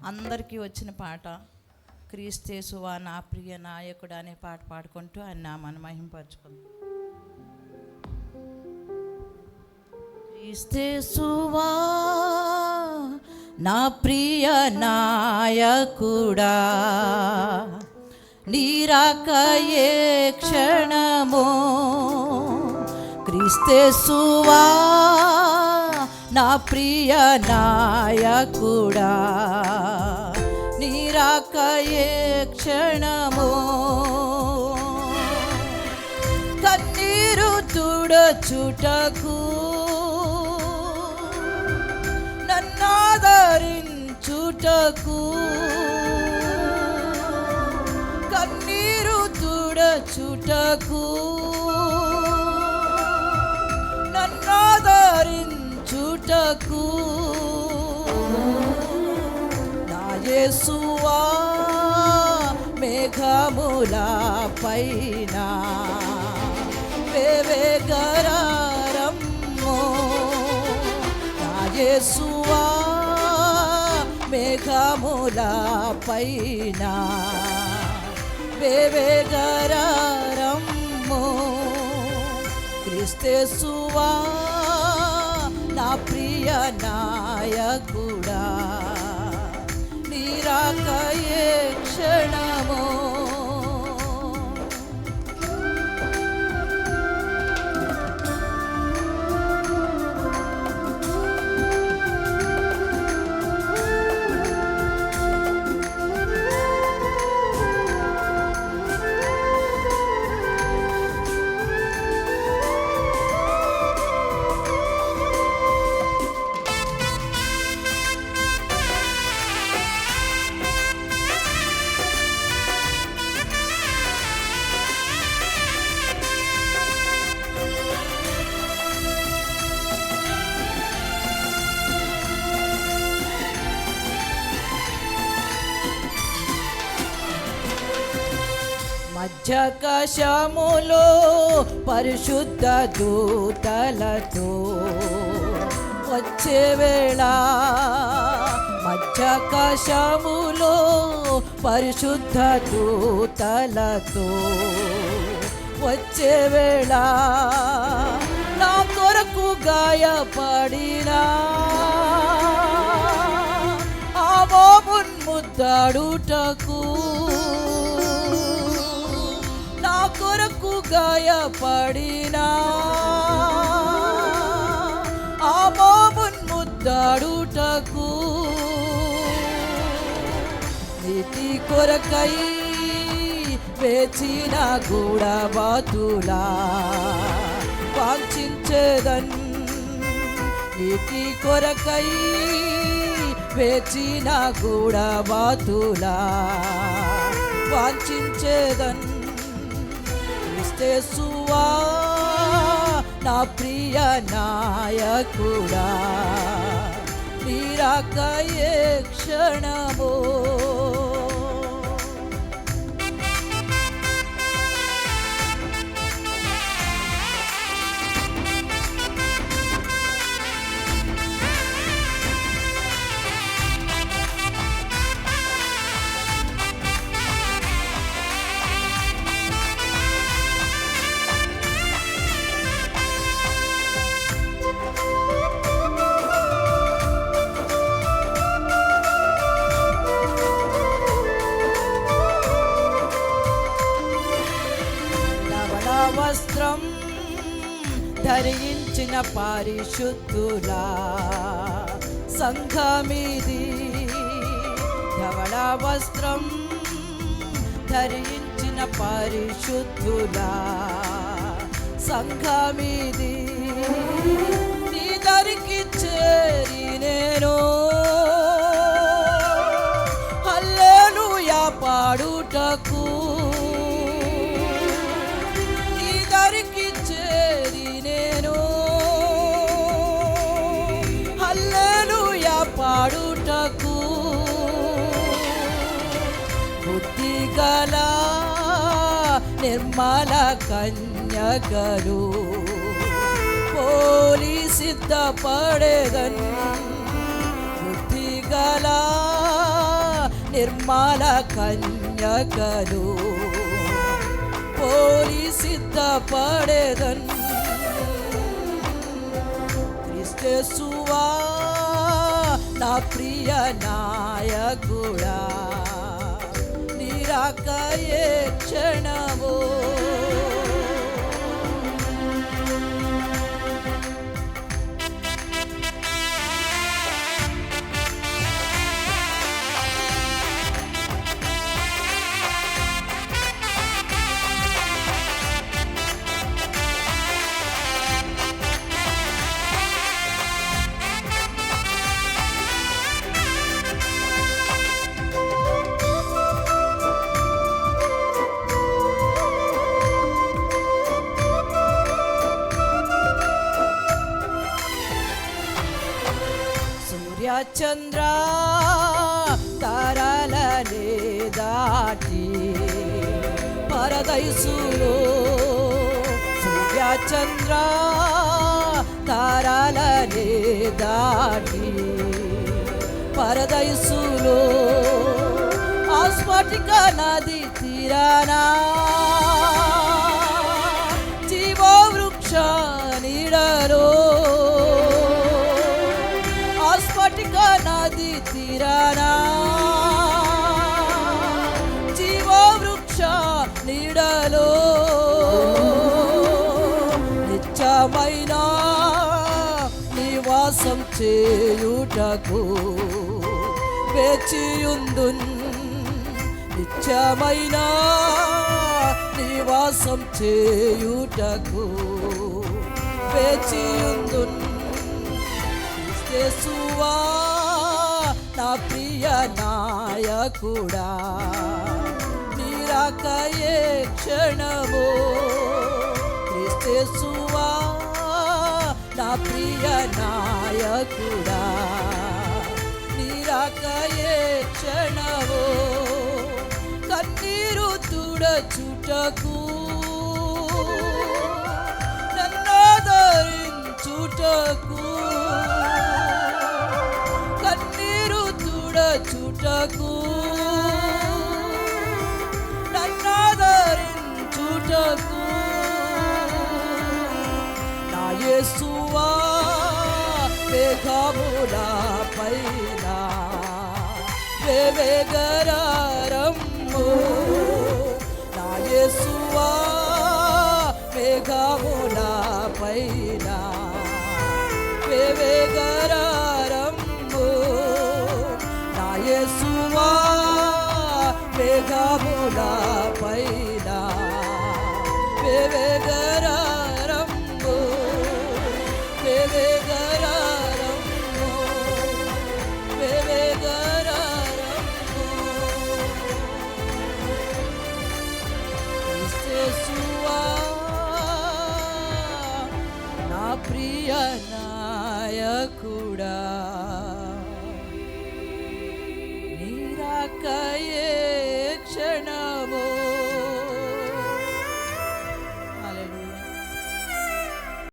అందరికీ వచ్చిన పాట క్రీస్తేసువా నా ప్రియ నాయకుడు అనే పాట పాడుకుంటూ ఆయన నామాన్ని మహింపరచుకుందాం. క్రీస్తేసువా నా ప్రియ నాయకుడా, నీరాకయే క్షణమో. క్రీస్తేసువా నా ప్రియ నాయకుడా, నీరాకయే క్షణమో. కన్నీరు తుడచుటకు నన్నాదరించుటకు, కన్నీరు తుడచుటకు నన్నాదరించుటకు నా యేసువా మేఘముల పైన వేవేగరమ్మో. నా యేసువా మేఘముల పైన వేవేగరమ్మో. క్రీస్తేసువా నా ప్రియ నాయకుడా, నీరాకయే క్షణమో. మధ్యాకాశములో పరిశుద్ధ దూతలతో వచ్చే వేళ, మధ్యాకాశములో పరిశుద్ధ దూతలతో వచ్చే వేళ, నా కొరకు గాయపడినా ఆ మోమున్ ముద్దాడుటకు, నా కొరకు గాయపడినా ఆ మోమున్ ముద్దాడుటకు, నీతి కొరకై వేచిన గూఢబాతులా వాంఛించేదన్. నీతి కొరకై వేచిన గూఢబాతులా వాంఛించేదన్. క్రీస్తేసువా నా ప్రియ నాయకుడా, నీరాకయే క్షణమో. వస్త్రం ధరించిన పరిశుద్ధులా సంఘమిది, ధవళ వస్త్రం ధరించిన పరిశుద్ధులా సంఘమిది. నీ దరికి చేరి నేను హల్లెలూయా పాడుటకు, చేరి నేను హల్లెలూయా పాడుటకు, బుద్ధిగల నిర్మల కన్యకలు పోలి సిద్ధపడేదన్. బుద్ధిగల నిర్మల కన్యకలు పోలి సిద్ధపడేదన్ క్రీస్తేసువా నా ప్రియ నాయకుడా నిరాకయే క్షణమో చంద్ర తారలనే దాటి పరదైసులో సూర్య చంద్ర తారలనే దాటి పరదైసులో ఆస్ఫటిక నది తీరానా జీవో వృక్ష నీడలో స్ఫటిక నది తీరానా జీవో వృక్ష నీడలో నిత్యమైన నివాసం చేయుటకు వేచియుందున్ నిత్యమైన నివాసం చేయుటకు వేచియుందున్ యేసువా నా ప్రియ నాయకుడా నిరాకయే క్షణమో క్రీస్తేసువా నా ప్రియ నాయకుడా నిరాకయే క్షణమో కన్నీరు తుడచుటకు నన్నాదరించుటకు చుటకు నన్నాదరించుటకు నా యేసువా మేఘముల పైన వేవేగరమ్ము నా యేసువా మేఘముల పైన వేవేగరమ్ము యేసువా మేఘముల పైన వేవేగరమ్ము వేవేగరమ్ము వేవేగరమ్ము యేసువా నా ప్రియ నాయకుడా నిరాకయే